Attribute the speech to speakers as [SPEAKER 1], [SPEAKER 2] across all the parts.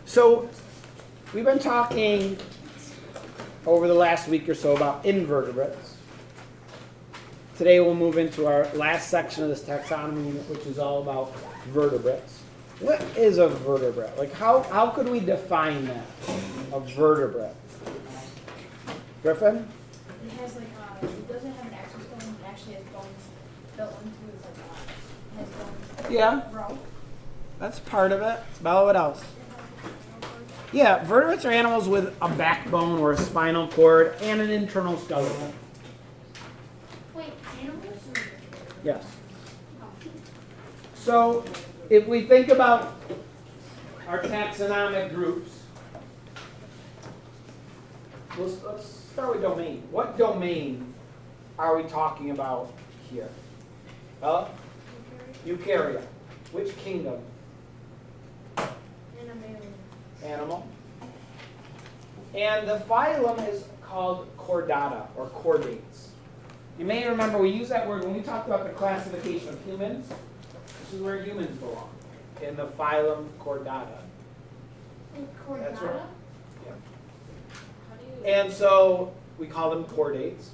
[SPEAKER 1] So we've been talking over the last week or so about invertebrates. Today we'll move into our last section of this taxonomy unit, which is all about vertebrates. What is a vertebrate? Like how could we define that? A vertebrate. Griffin?
[SPEAKER 2] It has like it doesn't have an exoskeleton, it actually has bones built into it, it has bones.
[SPEAKER 1] Yeah.
[SPEAKER 2] Grow.
[SPEAKER 1] That's part of it. Bella, what else? Yeah, vertebrates are animals with a backbone or a spinal cord and an internal skeleton.
[SPEAKER 2] Wait, animals?
[SPEAKER 1] Yes. So, if we think about our taxonomic groups, let's start with domain. What domain are we talking about here? Bella? Eukarya. Which kingdom? Animal. And the phylum is called Chordata, or chordates. You may remember we used that word when we talked about the classification of humans. This is where humans belong, in the phylum Chordata.
[SPEAKER 2] Chordata?
[SPEAKER 1] That's right. Yeah. And so we call them chordates.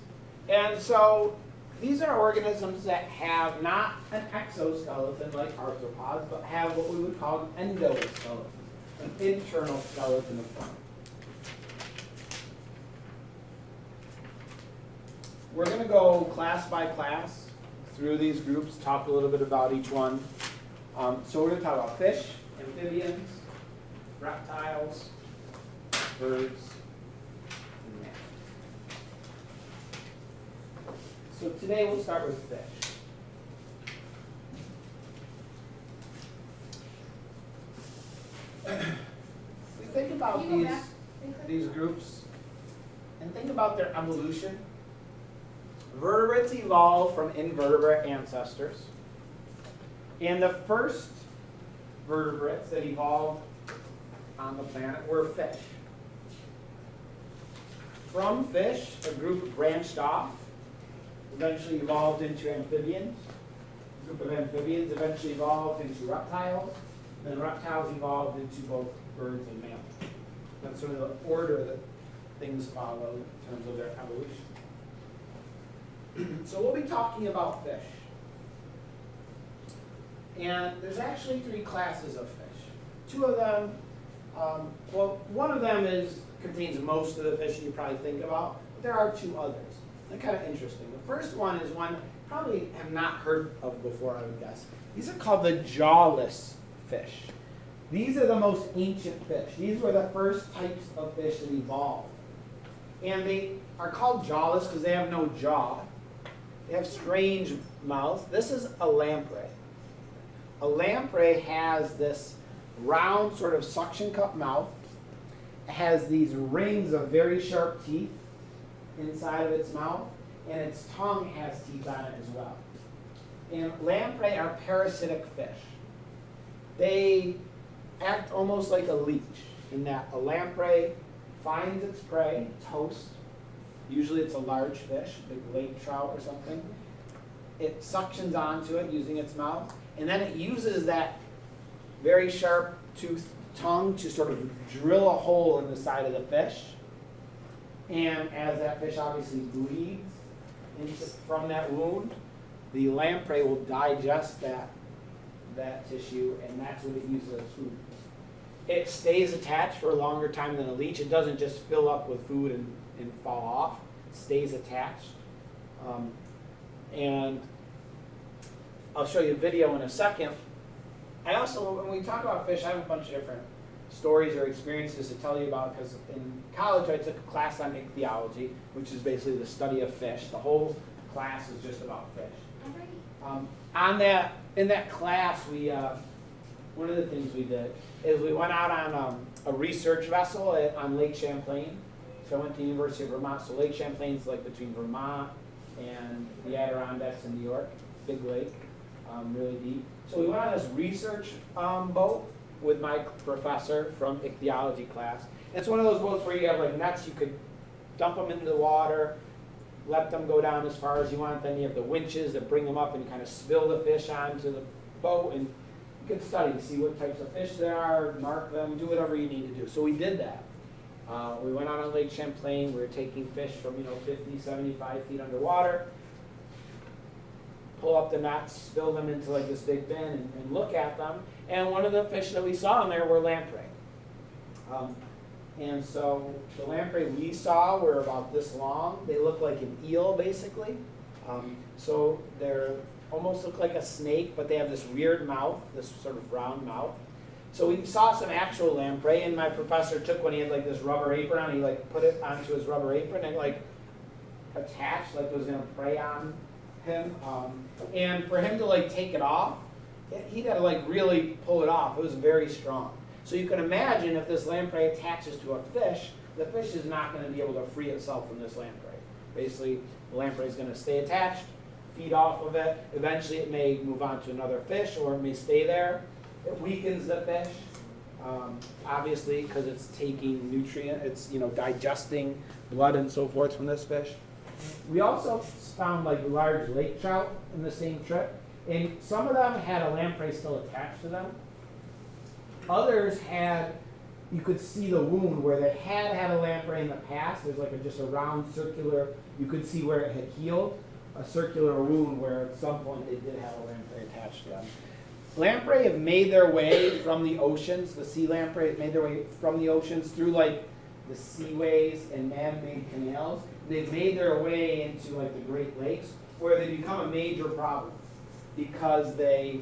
[SPEAKER 1] And so these are organisms that have not an exoskeleton like arthropods, but have what we would call an endoskeleton. An internal skeleton of bone. We're going to go class by class through these groups, talk a little bit about each one. So we're going to talk about fish, amphibians, reptiles, birds, and mammals. So today we'll start with fish. We think about these groups and think about their evolution. Vertebrates evolved from invertebrate ancestors. And the first vertebrates that evolved on the planet were fish. From fish, a group branched off, eventually evolved into amphibians. A group of amphibians eventually evolved into reptiles. Then reptiles evolved into both birds and mammals. That's sort of the order that things follow in terms of their evolution. So we'll be talking about fish. And there's actually three classes of fish. Two of them, one of them contains most of the fish you probably think about, but there are two others. They're kind of interesting. The first one is one you probably have not heard of before, I would guess. These are called the jawless fish. These are the most ancient fish. These were the first types of fish that evolved. And they are called jawless because they have no jaw. They have strange mouths. This is a lamprey. A lamprey has this round sort of suction cup mouth. It has these rings of very sharp teeth inside of its mouth, and its tongue has teeth on it as well. And lamprey are parasitic fish. They act almost like a leech in that a lamprey finds its prey, toast. Usually it's a large fish, a big lake trout or something. It suctions onto it using its mouth, and then it uses that very sharp toothed tongue to sort of drill a hole in the side of the fish. And as that fish obviously bleeds from that wound, the lamprey will digest that tissue, and that's what it uses as food. It stays attached for a longer time than a leech. It doesn't just fill up with food and fall off. It stays attached. And I'll show you a video in a second. I also, when we talk about fish, I have a bunch of different stories or experiences to tell you about, because in college I took a class on ichthyology, which is basically the study of fish. The whole class is just about fish. In that class, one of the things we did is we went out on a research vessel on Lake Champlain. So I went to the University of Vermont. So Lake Champlain is like between Vermont and the Adirondacks in New York, big lake, really deep. So we went on this research boat with my professor from ichthyology class. And it's one of those boats where you have like nets. You could dump them into the water, let them go down as far as you want. Then you have the winches that bring them up and kind of spill the fish onto the boat and you could study, see what types of fish there are, mark them, do whatever you need to do. So we did that. We went out on Lake Champlain. We were taking fish from 50, 75 feet underwater, pull up the nets, spill them into like this big bin, and look at them. And one of the fish that we saw in there were lamprey. And so the lamprey we saw were about this long. They look like an eel, basically. So they're almost look like a snake, but they have this weird mouth, this sort of round mouth. So we saw some actual lamprey, and my professor took one. He had like this rubber apron on. He like put it onto his rubber apron and like attached, like it was gonna prey on him. And for him to like take it off, he had to like really pull it off. It was very strong. So you can imagine if this lamprey attaches to a fish, the fish is not going to be able to free itself from this lamprey. Basically, the lamprey is going to stay attached, feed off of it. Eventually, it may move on to another fish, or it may stay there. It weakens the fish, obviously, because it's taking nutrient. It's digesting blood and so forth from this fish. We also found like large lake trout in the same trip, and some of them had a lamprey still attached to them. Others had, you could see the wound where they had a lamprey in the past. There's like just a round circular, you could see where it had healed, a circular wound where at some point they did have a lamprey attached to them. Lamprey have made their way from the oceans, the sea lamprey have made their way from the oceans through like the seaways and man-made canals. They've made their way into like the Great Lakes where they become a major problem because they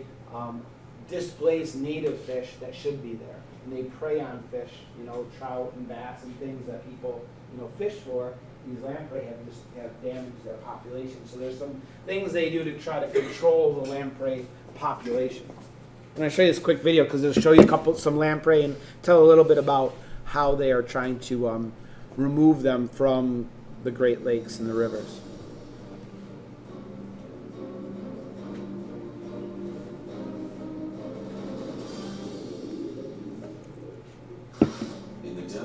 [SPEAKER 1] displace native fish that should be there. And they prey on fish, trout and bass and things that people, fish for. These lamprey have damaged their population. So there's some things they do to try to control the lamprey population. I'm going to show you this quick video because it'll show you some lamprey and tell a little bit about how they are trying to remove them from the Great Lakes and the rivers.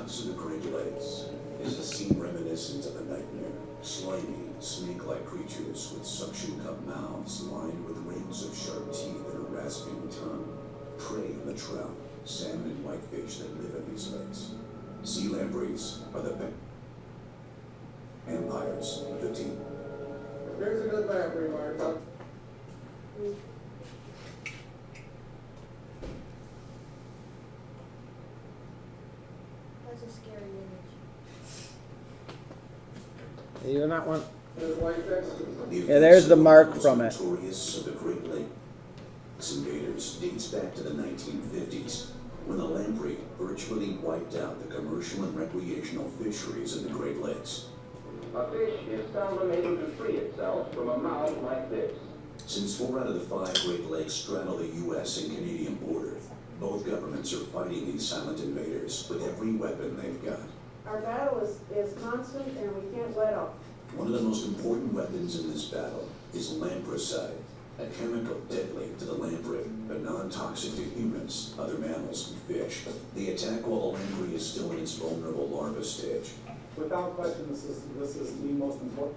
[SPEAKER 3] Of the Great Lakes is a scene reminiscent of a nightmare. Slimy, snake-like creatures with suction cup mouths lined with rings of sharp teeth and a rasping tongue prey on the trout, salmon, and whitefish that live in these lakes. Sea lampreys are the vampires of the deep.
[SPEAKER 4] There's a good lamprey, Mark.
[SPEAKER 2] That's a scary image.
[SPEAKER 1] You're not one.
[SPEAKER 3] Yeah,
[SPEAKER 1] there's the mark from it.
[SPEAKER 3] Notorious of the Great Lakes invaders dates back to the 1950s, when the lamprey virtually wiped out the commercial and recreational fisheries in the Great Lakes.
[SPEAKER 5] A fish is seldom able to free itself from a mouth like this.
[SPEAKER 3] Since 4 out of the 5 Great Lakes straddle the U.S. and Canadian border, both governments are fighting these silent invaders with every weapon they've got.
[SPEAKER 6] Our battle is constant and we can't let up.
[SPEAKER 3] One of the most important weapons in this battle is lampricide, a chemical deadly to the lamprey, but non-toxic to humans, other mammals, and fish. They attack while the lamprey is still in its vulnerable larva stage.
[SPEAKER 4] Without question, this is the most important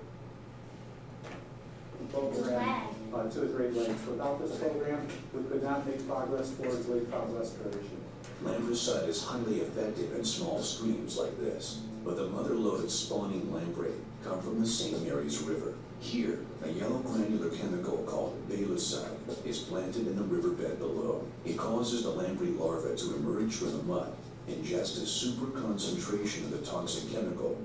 [SPEAKER 4] program to the Great Lakes. Without this program, we could not make progress towards lake trout restoration.
[SPEAKER 3] Lampricide is highly effective in small streams like this, but the mother-loaded spawning lamprey come from the St. Mary's River. Here, a yellow granular chemical called balucide is planted in the riverbed below. It causes the lamprey larva to emerge from the mud, ingest a super concentration of the toxic chemical,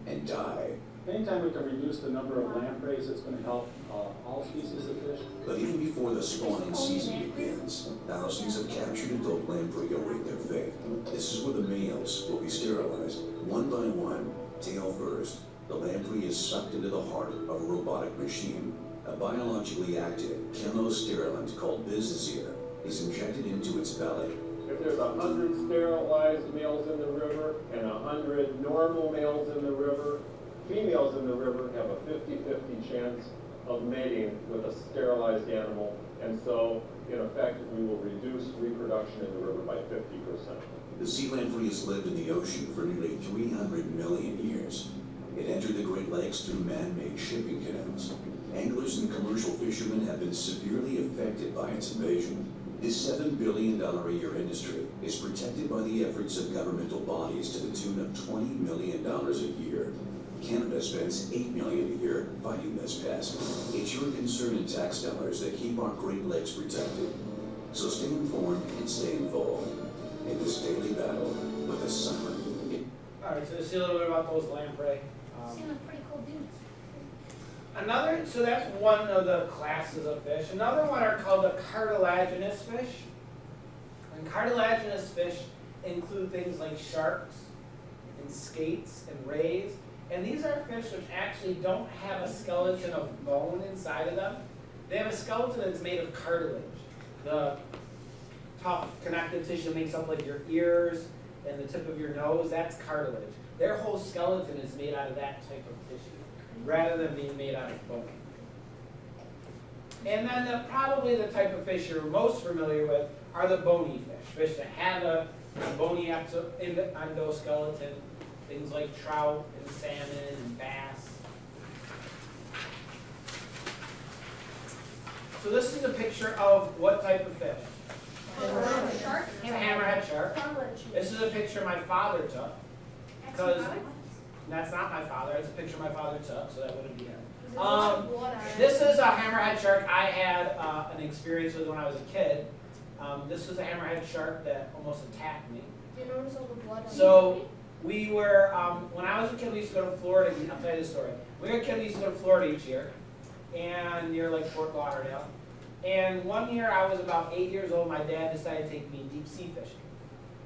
[SPEAKER 3] and die.
[SPEAKER 7] Anytime we can reduce the number of lampreys, it's going to help all species of fish.
[SPEAKER 3] But even before the spawning season begins, thousands of captured adult lamprey await their fate. This is where the males will be sterilized, one by one, tail first. The lamprey is sucked into the heart of a robotic machine. A biologically active chemosterilant called Bizazir is injected into its belly.
[SPEAKER 7] If there's 100 sterilized males in the river and 100 normal males in the river, females in the river have a 50-50 chance of mating with a sterilized animal, and so, in effect, we will reduce reproduction in the river by 50%.
[SPEAKER 3] The sea lamprey has lived in the ocean for nearly 300 million years. It entered the Great Lakes through man-made shipping canals. Anglers and commercial fishermen have been severely affected by its invasion. This $7 billion a year industry is protected by the efforts of governmental bodies to the tune of $20 million a year. Canada spends $8 million a year fighting this pest. It's your concern and tax dollars that keep our Great Lakes protected. So stay informed and stay involved in this daily battle with the silent.
[SPEAKER 1] All right, so to see a little bit about those lamprey.
[SPEAKER 2] Seem like pretty cool dudes.
[SPEAKER 1] So that's one of the classes of fish. Another one are called the cartilaginous fish. And cartilaginous fish include things like sharks and skates and rays. And these are fish which actually don't have a skeleton of bone inside of them. They have a skeleton that's made of cartilage. The tough connective tissue makes up like your ears and the tip of your nose, that's cartilage. Their whole skeleton is made out of that type of tissue, rather than being made out of bone. And then probably the type of fish you're most familiar with are the bony fish, fish that have a bony endoskeleton, things like trout and salmon and bass. So this is a picture of what type of fish?
[SPEAKER 2] Shark?
[SPEAKER 1] It's a hammerhead shark. This is a picture my father took. Because that's not my father, it's a picture my father took, so that wouldn't be him. This is a hammerhead shark I had an experience with when I was a kid. This was a hammerhead shark that almost attacked me.
[SPEAKER 2] Do you notice all the blood on
[SPEAKER 1] So we were, when I was a kid, we used to go to Florida. I'll tell you the story. When we were a kid, we used to go to Florida each year, and near like Fort Lauderdale. And one year, I was about 8 years old. My dad decided to take me deep sea fishing.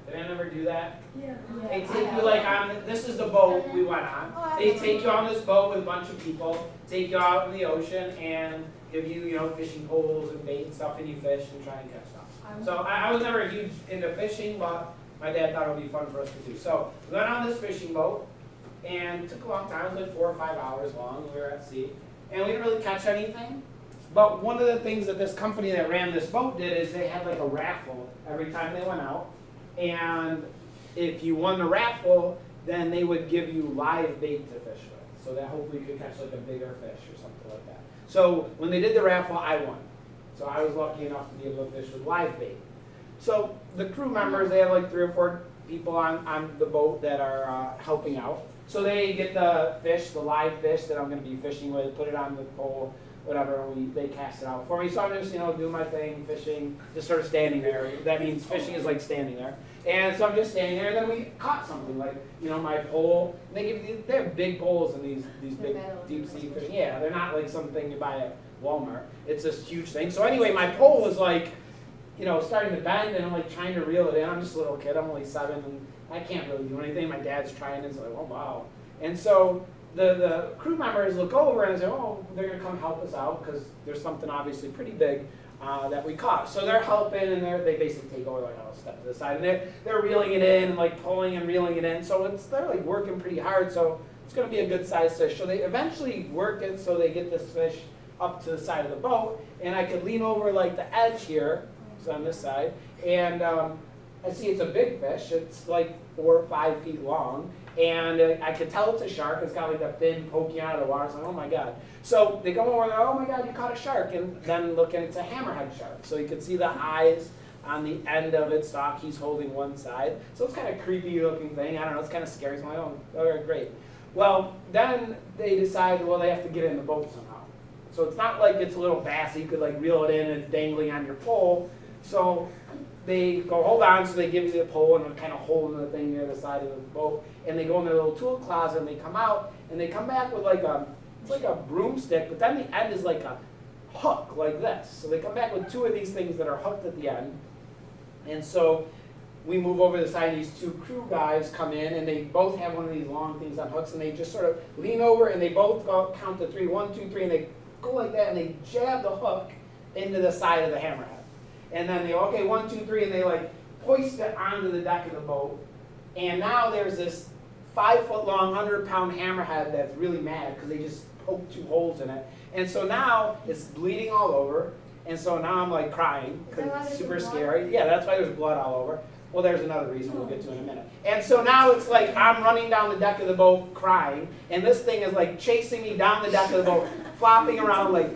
[SPEAKER 1] Did anyone ever do that?
[SPEAKER 2] Yeah.
[SPEAKER 1] They take you like on, this is the boat we went on. They take you on this boat with a bunch of people, take you out in the ocean and give you, fishing poles and bait and stuff, and you fish and try and catch stuff. So I was never huge into fishing, but my dad thought it would be fun for us to do. So we went on this fishing boat, and it took a long time. It was like 4 or 5 hours long. We were at sea, and we didn't really catch anything. But one of the things that this company that ran this boat did is they had like a raffle every time they went out. And if you won the raffle, then they would give you live bait to fish with, so that hopefully you could catch like a bigger fish or something like that. So when they did the raffle, I won. So I was lucky enough to be able to fish with live bait. So the crew members, they have like 3 or 4 people on the boat that are helping out. So they get the fish, the live fish that I'm going to be fishing with, put it on the pole, whatever, they cast it out for me. So I'm just, doing my thing, fishing, just sort of standing there. That means fishing is like standing there. And so I'm just standing there, and then we caught something, like, my pole. They have big poles in these big deep sea fishing. Yeah, they're not like something you buy at Walmart. It's this huge thing. So anyway, my pole was like, starting to bend, and I'm like trying to reel it in. I'm just a little kid, I'm only 7, and I can't really do anything. My dad's trying, and it's like, oh wow. And so the crew members look over and say, oh, they're going to come help us out because there's something obviously pretty big that we caught. So they're helping, and they basically take over, like, I'll step to the side, and they're reeling it in, and like pulling and reeling it in. So they're like working pretty hard. So it's going to be a good sized fish. So they eventually work it so they get this fish up to the side of the boat, and I could lean over like the edge here, so on this side, and I see it's a big fish. It's like 4 or 5 feet long. And I could tell it's a shark. It's got like a fin poking out of the water. It's like, oh my God. So they go over and oh my God, you caught a shark. And then look, and it's a hammerhead shark. So you can see the eyes on the end of its stalk. He's holding one side. So it's kind of a creepy looking thing. I don't know, it's kind of scary. So I'm like, oh, okay, great. Well, then they decide, well, they have to get in the boat somehow. So it's not like it's a little bass that you could like reel it in and it's dangling on your pole. So they go, hold on, so they give you the pole and they're kind of holding the thing near the side of the boat. And they go in their little tool closet and they come out and they come back with like it's like a broomstick, but then the end is like a hook like this. So they come back with 2 of these things that are hooked at the end. And so we move over to the side, and these 2 crew guys come in, and they both have one of these long things on hooks, and they just sort of lean over, and they both go count to 3, 1, 2, 3, and they go like that, and they jab the hook into the side of the hammerhead. And then they, okay, 1, 2, 3, and they like hoist it onto the deck of the boat. And now there's this 5-foot-long, 100-pound hammerhead that's really mad because they just poked 2 holes in it. And so now it's bleeding all over. And so now I'm like crying because it's super scary. Yeah, that's why there's blood all over. Well, there's another reason we'll get to in a minute. And so now it's like I'm running down the deck of the boat crying, and this thing is like chasing me down the deck of the boat, flopping around, like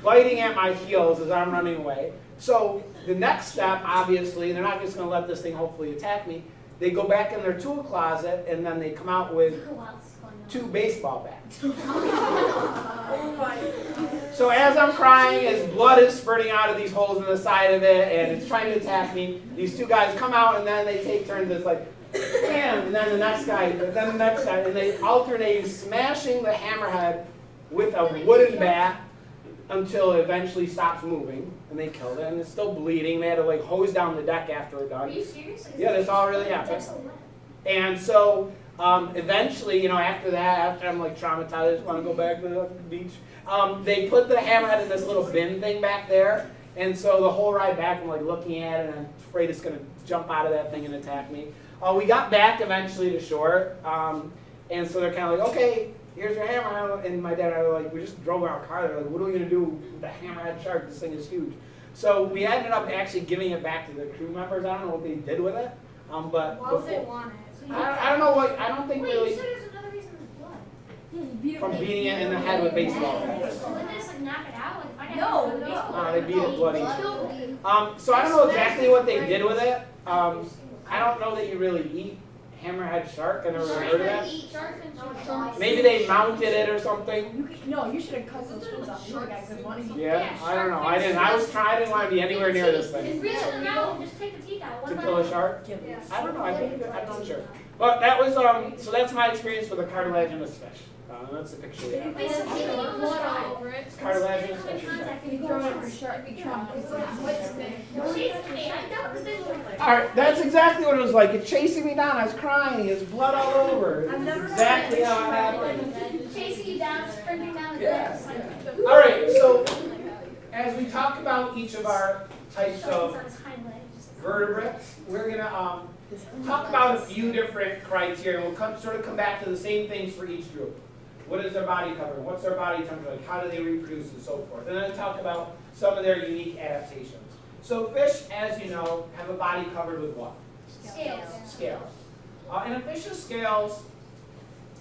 [SPEAKER 1] biting at my heels as I'm running away. So the next step, obviously, they're not just going to let this thing hopefully attack me. They go back in their tool closet and then they come out with
[SPEAKER 2] What's going on?
[SPEAKER 1] 2 baseball bats.
[SPEAKER 6] Oh my.
[SPEAKER 1] So as I'm crying, as blood is spurting out of these holes in the side of it, and it's trying to attack me, these 2 guys come out and then they take turns. It's like, bam, and then the next guy, and then the next guy, and they alternate smashing the hammerhead with a wooden bat until it eventually stops moving, and they killed it, and it's still bleeding. They had to like hose down the deck after it
[SPEAKER 2] Are
[SPEAKER 1] done.
[SPEAKER 2] you serious?
[SPEAKER 1] Yeah, that's all really happened.
[SPEAKER 2] That's so wet.
[SPEAKER 1] And so eventually, you know, after that, after I'm like traumatized, I just want to go back to the beach. They put the hammerhead in this little bin thing back there, and so the whole ride back, I'm like looking at it, and I'm afraid it's gonna jump out of that thing and attack me. We got back eventually to shore, and so they're kind of like, okay, here's your hammerhead, and my dad and I were like, we just drove our car. They're like, what are we gonna do with the Hammerhead Shark? This thing is huge. So we ended up actually giving it back to the crew members. I don't know what they did with it, but
[SPEAKER 2] Why would they want it?
[SPEAKER 1] I don't know what. I don't think
[SPEAKER 2] Wait,
[SPEAKER 1] really
[SPEAKER 2] you said there's another reason with blood.
[SPEAKER 1] from beating it in the head with baseball.
[SPEAKER 2] Wouldn't they just like knock it out? Like, find
[SPEAKER 6] No,
[SPEAKER 2] out with
[SPEAKER 6] no.
[SPEAKER 2] baseball?
[SPEAKER 1] They beat it bloody.
[SPEAKER 2] Blood.
[SPEAKER 1] So I don't know exactly what they did with it. I don't know that you really eat hammerhead shark. I never heard of that. Maybe they mounted it or something.
[SPEAKER 6] You should have cut those fins off. You would have got good money.
[SPEAKER 1] Yeah, I don't know. I didn't. I didn't want to be anywhere near this
[SPEAKER 2] Just
[SPEAKER 1] thing.
[SPEAKER 2] reach in the mouth and just take the teeth out.
[SPEAKER 1] To
[SPEAKER 2] One
[SPEAKER 1] kill a
[SPEAKER 2] by
[SPEAKER 1] shark?
[SPEAKER 6] Yeah.
[SPEAKER 1] I don't know. I'm not sure. But that was so that's my experience with a cartilaginous fish. That's the picture we have.
[SPEAKER 2] Wait, so can you leave blood all over it?
[SPEAKER 1] Cartilaginous
[SPEAKER 2] Come in
[SPEAKER 1] fish.
[SPEAKER 2] contact
[SPEAKER 6] If
[SPEAKER 2] with
[SPEAKER 6] you
[SPEAKER 2] the
[SPEAKER 6] throw it
[SPEAKER 2] shark.
[SPEAKER 6] over a shark, you try and
[SPEAKER 2] Hey, I doubt the fish look like.
[SPEAKER 1] All right, that's exactly what it was like. It's chasing me down. I was crying. There's blood all over.
[SPEAKER 6] I've never
[SPEAKER 1] Exactly
[SPEAKER 6] heard
[SPEAKER 1] how it
[SPEAKER 6] of
[SPEAKER 1] happened.
[SPEAKER 2] Chasing you down, sprinting down the
[SPEAKER 1] Yeah.
[SPEAKER 2] deck.
[SPEAKER 1] All right, so as we talk about each of our types
[SPEAKER 2] Shark's
[SPEAKER 1] of
[SPEAKER 2] on his hind legs.
[SPEAKER 1] vertebrates, we're gonna talk about a few different criteria. We'll sort of come back to the same things for each group. What is their body cover? What's their body temperature like? How do they reproduce and so forth? And then talk about some of their unique adaptations. So fish, as you know, have a body covered with what?
[SPEAKER 2] Scales.
[SPEAKER 1] Scales. And a fish's scales,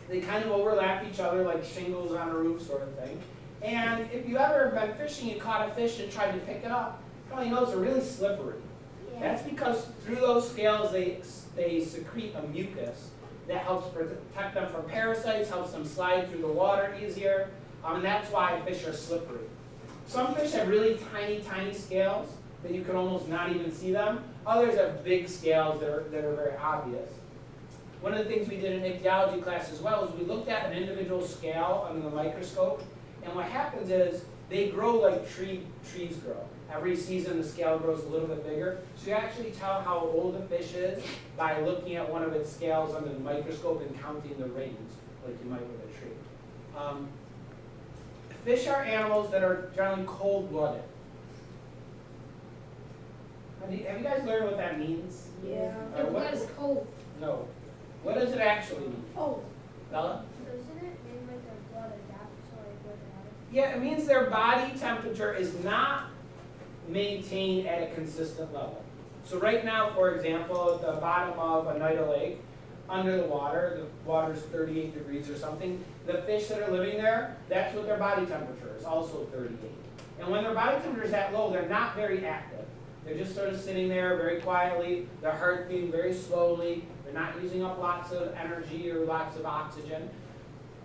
[SPEAKER 1] they kind of overlap each other like shingles on a roof sort of thing. And if you ever been fishing, you caught a fish and tried to pick it up, you probably know they're really slippery. That's because through those scales, they secrete a mucus that helps protect them from parasites, helps them slide through the water easier, and that's why fish are slippery. Some fish have really tiny, tiny scales that you can almost not even see them. Others have big scales that are very obvious. One of the things we did in ichthyology class as well is we looked at an individual scale under the microscope, and what happens is they grow like trees grow. Every season the scale grows a little bit bigger. So you actually tell how old a fish is by looking at one of its scales under the microscope and counting the rings, like you might with a tree. Fish are animals that are generally cold-blooded. Have you guys learned what that means?
[SPEAKER 6] Yeah.
[SPEAKER 2] Their blood is cold.
[SPEAKER 1] No. What does it actually mean?
[SPEAKER 6] Oh.
[SPEAKER 1] Bella?
[SPEAKER 2] Doesn't it mean like their blood adapts to like what
[SPEAKER 1] Yeah, it means their body temperature is not maintained at a consistent level. So right now, for example, at the bottom of a Nida lake, under the water's 38 degrees or something, the fish that are living there, that's what their body temperature is, also 38. And when their body temperature is that low, they're not very active. They're just sort of sitting there very quietly, their heart beating very slowly, they're not using up lots of energy or lots of oxygen.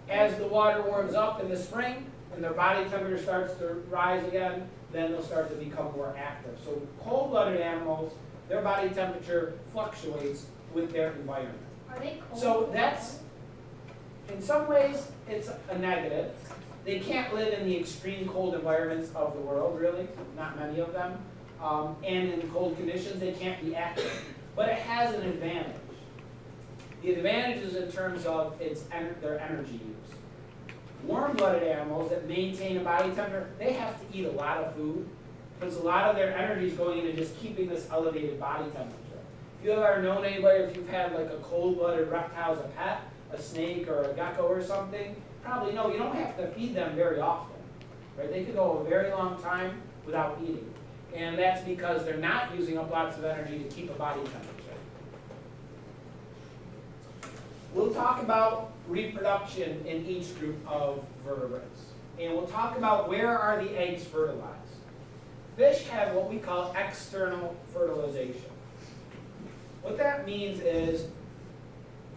[SPEAKER 1] As the water warms up in the spring, and their body temperature starts to rise again, then they'll start to become more active. So cold-blooded animals, their body temperature fluctuates with their environment.
[SPEAKER 2] Are they cold?
[SPEAKER 1] So that's, in some ways, it's a negative. They can't live in the extreme cold environments of the world, really, not many of them. And in cold conditions, they can't be active. But it has an advantage. The advantage is in terms of their energy use. Warm-blooded animals that maintain a body temperature, they have to eat a lot of food because a lot of their energy is going into just keeping this elevated body temperature. If you have ever known anybody, if you've had like a cold-blooded reptile as a pet, a snake or a gecko or something, probably know you don't have to feed them very often. Right? They could go a very long time without eating. And that's because they're not using up lots of energy to keep a body temperature. We'll talk about reproduction in each group of vertebrates. And we'll talk about where are the eggs fertilized. Fish have what we call external fertilization. What that means is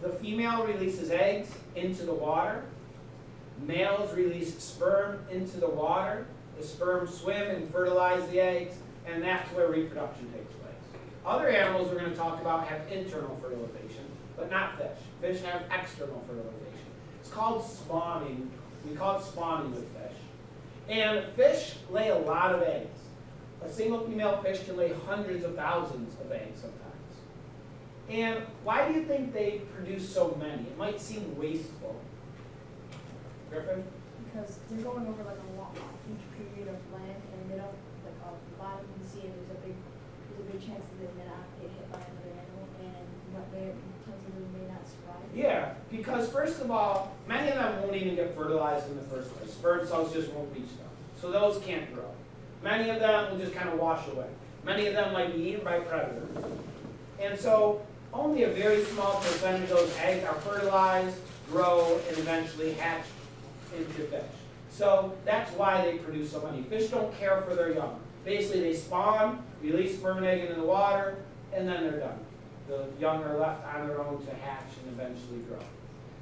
[SPEAKER 1] the female releases eggs into the water, males release sperm into the water, the sperm swim and fertilize the eggs, and that's where reproduction takes place. Other animals we're going to talk about have internal fertilization, but not fish. Fish have external fertilization. It's called spawning. We call it spawning with fish. And fish lay a lot of eggs. A single female fish can lay hundreds of thousands of eggs sometimes. And why do you think they produce so many? It might seem wasteful. Griffin?
[SPEAKER 2] Because they're going over like a long, huge period of land, and they don't, like, off the bottom you can see it, there's a big chance that they may not get hit by another animal, and what may, tons of them may not survive.
[SPEAKER 1] Yeah, because first of all, many of them won't even get fertilized in the first place. Sperm cells just won't reach them. So those can't grow. Many of them will just kind of wash away. Many of them might be eaten by predators. And so only a very small percentage of those eggs are fertilized, grow, and eventually hatch into fish. So that's why they produce so many. Fish don't care for their young. Basically, they spawn, release sperm and egg into the water, and then they're done. The young are left on their own to hatch and eventually grow.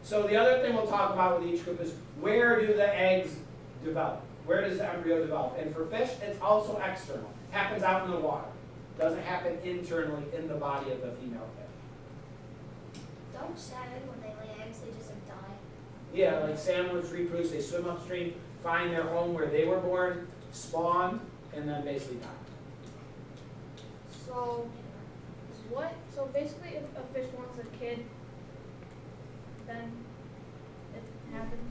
[SPEAKER 1] So the other thing we'll talk about with each group is where do the eggs develop? Where does the embryo develop? And for fish, it's also external. Happens out in the water. Doesn't happen internally in the body of the female fish.
[SPEAKER 8] Don't salmon, when they lay eggs, they just like die.
[SPEAKER 1] Yeah, like salmon reproduce, they swim upstream, find their home where they were born, spawn, and then basically die.
[SPEAKER 2] So, so basically if a fish wants a kid, then it happens?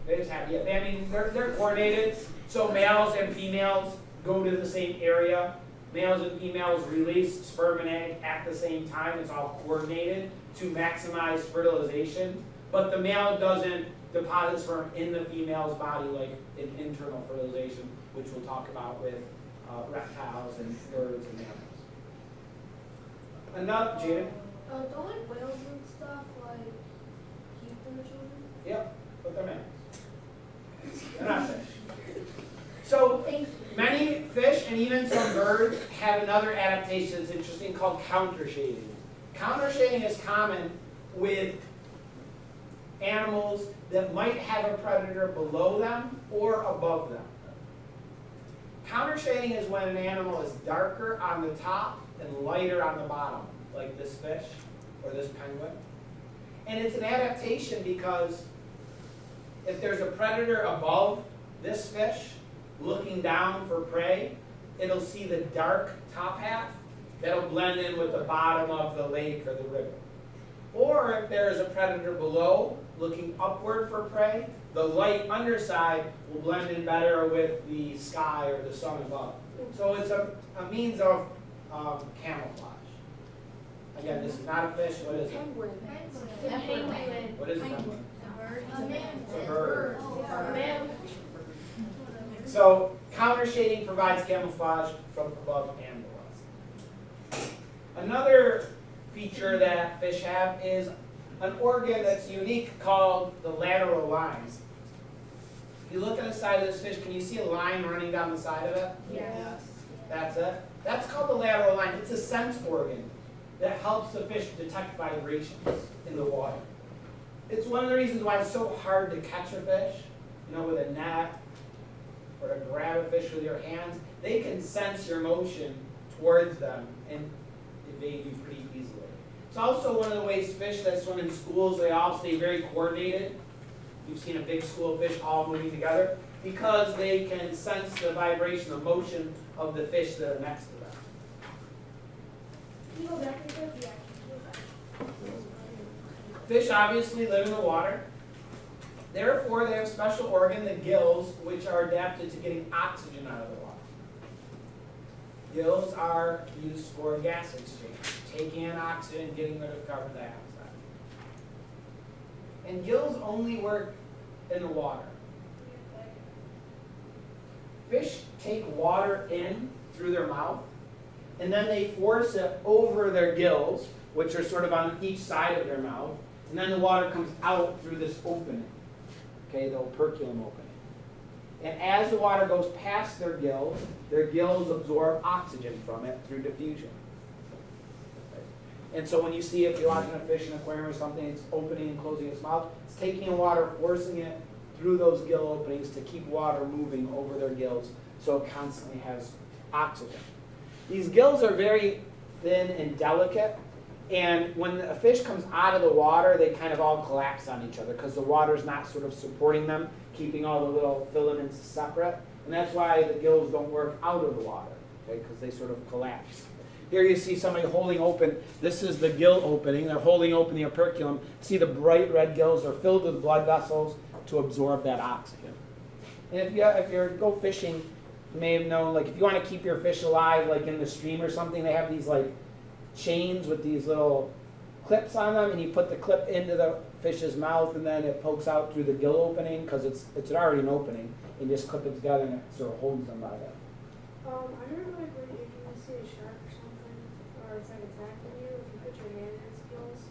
[SPEAKER 1] They just have, yeah, I mean, they're coordinated, so males and females go to the same area. Males and females release sperm and egg at the same time. It's all coordinated to maximize fertilization. But the male doesn't deposit sperm in the female's body like in internal fertilization, which we'll talk about with reptiles and birds and mammals. Enough, Jaden?
[SPEAKER 8] Don't like whales and stuff, like, keep their children?
[SPEAKER 1] Yep, but they're mammals. They're not fish. So many fish and even some birds have another adaptation that's interesting called countershading. Countershading is common with animals that might have a predator below them or above them. Countershading is when an animal is darker on the top and lighter on the bottom, like this fish or this penguin. And it's an adaptation because if there's a predator above this fish looking down for prey, it'll see the dark top half that'll blend in with the bottom of the lake or the river. Or if there's a predator below looking upward for prey, the light underside will blend in better with the sky or the sun above. So it's a means of camouflage. Again, this is not a fish. What is it?
[SPEAKER 2] Penguin.
[SPEAKER 1] What is a penguin? It's a bird. So countershading provides camouflage from above and below. Another feature that fish have is an organ that's unique called the lateral lines. If you look at the side of this fish, can you see a line running down the side of it?
[SPEAKER 2] Yes.
[SPEAKER 1] That's it. That's called the lateral line. It's a sense organ that helps the fish detect vibrations in the water. It's one of the reasons why it's so hard to catch a fish, with a net, or to grab a fish with your hands. They can sense your motion towards them and evade you pretty easily. It's also one of the ways fish that swim in schools, they all stay very coordinated. You've seen a big school of fish all moving together because they can sense the vibration, the motion of the fish that are next to them.
[SPEAKER 8] Can you go back and forth? Yeah.
[SPEAKER 1] Fish obviously live in the water. Therefore, they have a special organ, the gills, which are adapted to getting oxygen out of the water. Gills are used for gas exchange, taking in oxygen, getting rid of carbon dioxide. And gills only work in the water. Fish take water in through their mouth, and then they force it over their gills, which are sort of on each side of their mouth, and then the water comes out through this opening, okay, the operculum opening. And as the water goes past their gills absorb oxygen from it through diffusion. And so when you see, if you're watching a fish in an aquarium or something, it's opening and closing its mouth, it's taking in water, forcing it through those gill openings to keep water moving over their gills so it constantly has oxygen. These gills are very thin and delicate, and when a fish comes out of the water, they kind of all collapse on each other because the water's not sort of supporting them, keeping all the little filaments separate. And that's why the gills don't work out of the water, okay, because they sort of collapse. Here you see somebody holding open, this is the gill opening, they're holding open the operculum. See the bright red gills are filled with blood vessels to absorb that oxygen. And if you go fishing, you may have known, like if you want to keep your fish alive, like in the stream or something, they have these like chains with these little clips on them, and you put the clip into the fish's mouth, and then it pokes out through the gill opening because it's already an opening, and just clip it together, and it sort of holds them by that.
[SPEAKER 8] I heard like when if you see a shark or something, or it's like attacking you, if you put your hand in its gills,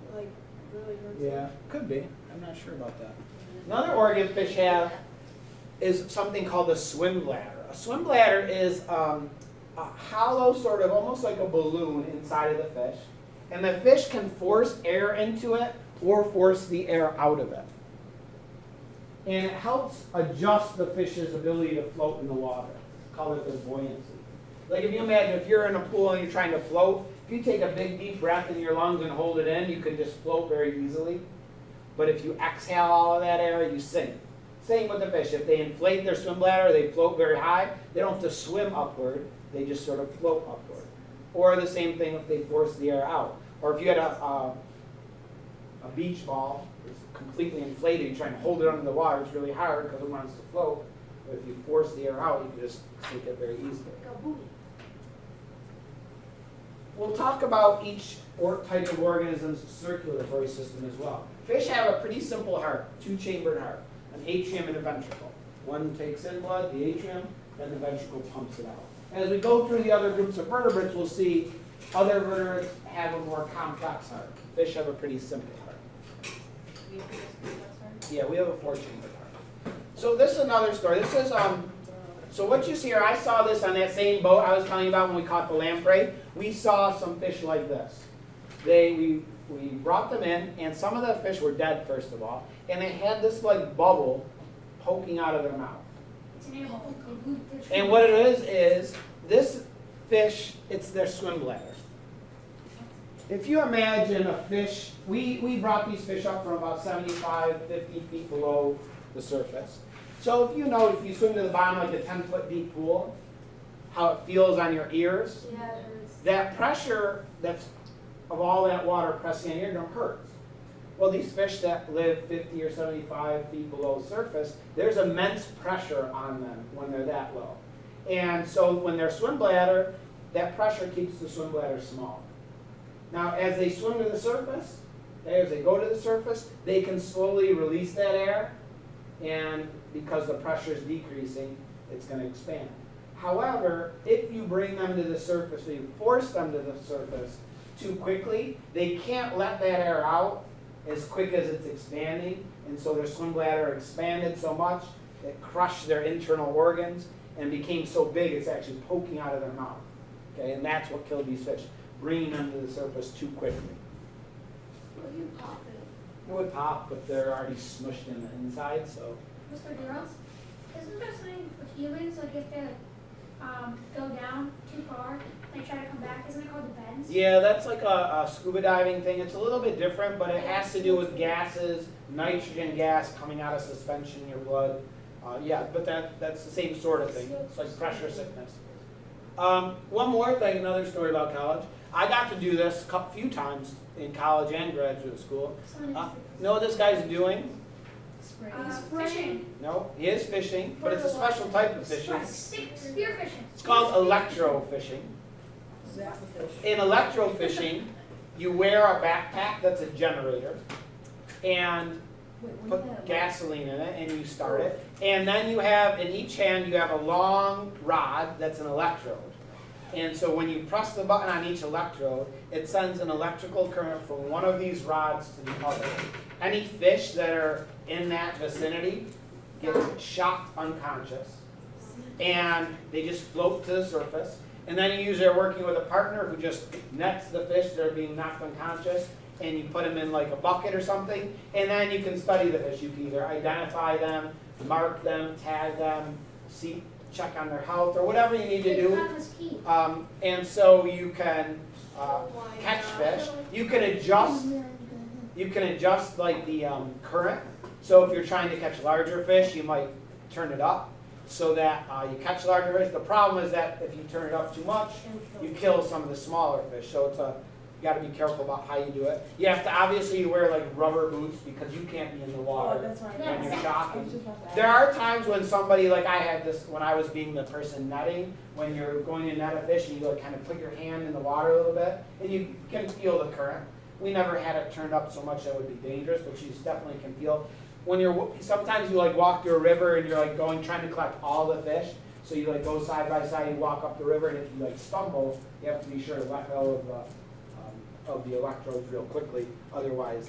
[SPEAKER 8] it like really hurts.
[SPEAKER 1] Yeah, could be. I'm not sure about that. Another organ fish have is something called a swim bladder. A swim bladder is a hollow, sort of almost like a balloon inside of the fish, and the fish can force air into it or force the air out of it. And it helps adjust the fish's ability to float in the water. Call it the buoyancy. Like if you imagine if you're in a pool and you're trying to float, if you take a big deep breath in your lungs and hold it in, you can just float very easily. But if you exhale all of that air, you sink. Same with the fish. If they inflate their swim bladder, they float very high. They don't have to swim upward. They just sort of float upward. Or the same thing if they force the air out. Or if you had a beach ball, it's completely inflated, you're trying to hold it under the water, it's really hard because it wants to float. But if you force the air out, you can just sink it very easily. We'll talk about each type of organism's circulatory system as well. Fish have a pretty simple heart, two-chambered heart, an atrium and a ventricle. One takes in blood, the atrium, then the ventricle pumps it out. As we go through the other groups of vertebrates, we'll see other vertebrates have a more complex heart. Fish have a pretty simple heart. Yeah, we have a four-chambered heart. So this is another story. This is so what you see here, I saw this on that same boat I was telling you about when we caught the lamprey. We saw some fish like this. We brought them in, and some of the fish were dead, first of all, and they had this like bubble poking out of their mouth. And what it is this fish, it's their swim bladder. If you imagine a fish, we brought these fish up from about 75, 50 feet below the surface. So if you swim to the bottom like a 10-foot deep pool, how it feels on your ears,
[SPEAKER 8] Yeah, it hurts.
[SPEAKER 1] that pressure that's of all that water pressing on your ear hurts. Well, these fish that live 50 or 75 feet below surface, there's immense pressure on them when they're that low. And so when their swim bladder, that pressure keeps the swim bladder small. Now, as they swim to the surface, as they go to the surface, they can slowly release that air, and because the pressure is decreasing, it's going to expand. However, if you bring them to the surface, or you force them to the surface too quickly, they can't let that air out as quick as it's expanding, and so their swim bladder expanded so much, it crushed their internal organs and became so big it's actually poking out of their mouth. Okay, and that's what killed these fish, bringing them to the surface too quickly.
[SPEAKER 8] What if you pop it?
[SPEAKER 1] It would pop, but they're already smushed in the inside, so.
[SPEAKER 9] Mr. Girls, isn't there something with humans, like if they go down too far, they try to come back, isn't it called the bends?
[SPEAKER 1] Yeah, that's like a scuba diving thing. It's a little bit different, but it has to do with gases, nitrogen gas coming out of suspension in your blood. Yeah, but that's the same sort of thing. It's like pressure sickness. One more thing, another story about college. I got to do this a few times in college and graduate school. Know what this guy's doing?
[SPEAKER 9] Fishing.
[SPEAKER 1] No, he is fishing, but it's a special type of fishing.
[SPEAKER 9] Spear fishing.
[SPEAKER 1] It's called electro fishing. In electro fishing, you wear a backpack that's a generator and put gasoline in it and you start it. And then you have, in each hand, you have a long rod that's an electrode. And so when you press the button on each electrode, it sends an electrical current from one of these rods to the other. Any fish that are in that vicinity get shocked unconscious, and they just float to the surface. And then you usually are working with a partner who just nets the fish that are being knocked unconscious, and you put them in like a bucket or something, and then you can study the fish. You can either identify them, mark them, tag them, check on their health, or whatever you need to do. And so you can catch fish. You can adjust like the current. So if you're trying to catch larger fish, you might turn it up so that you catch larger fish. The problem is that if you turn it up too much, you kill some of the smaller fish. So it's you got to be careful about how you do it. You have to obviously wear like rubber boots because you can't be in the water when you're shocking. There are times when somebody, like I had this when I was being the person netting, when you're going to net a fish and you like kind of put your hand in the water a little bit and you can feel the current. We never had it turned up so much that would be dangerous, but you definitely can feel. When sometimes you like walk through a river and you're like trying to collect all the fish. So you like go side by side, you walk up the river, and if you like stumble, you have to be sure to let go of the electrodes real quickly. Otherwise,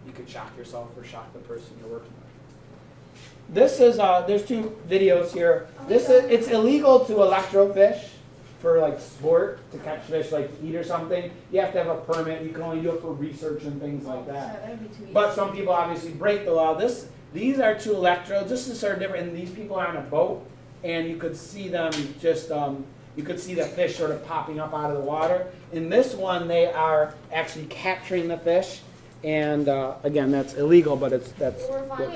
[SPEAKER 1] you could shock yourself or shock the person you're working with. This is there's two videos here. It's illegal to electrofish for like sport, to catch fish like to eat or something. You have to have a permit. You can only do it for research and things like that. But some people obviously break the law. These are two electrodes. This is sort of different. And these people are on a boat, and you could see them just you could see the fish sort of popping up out of the water. In this one, they are actually capturing the fish, and again, that's illegal, but that's what they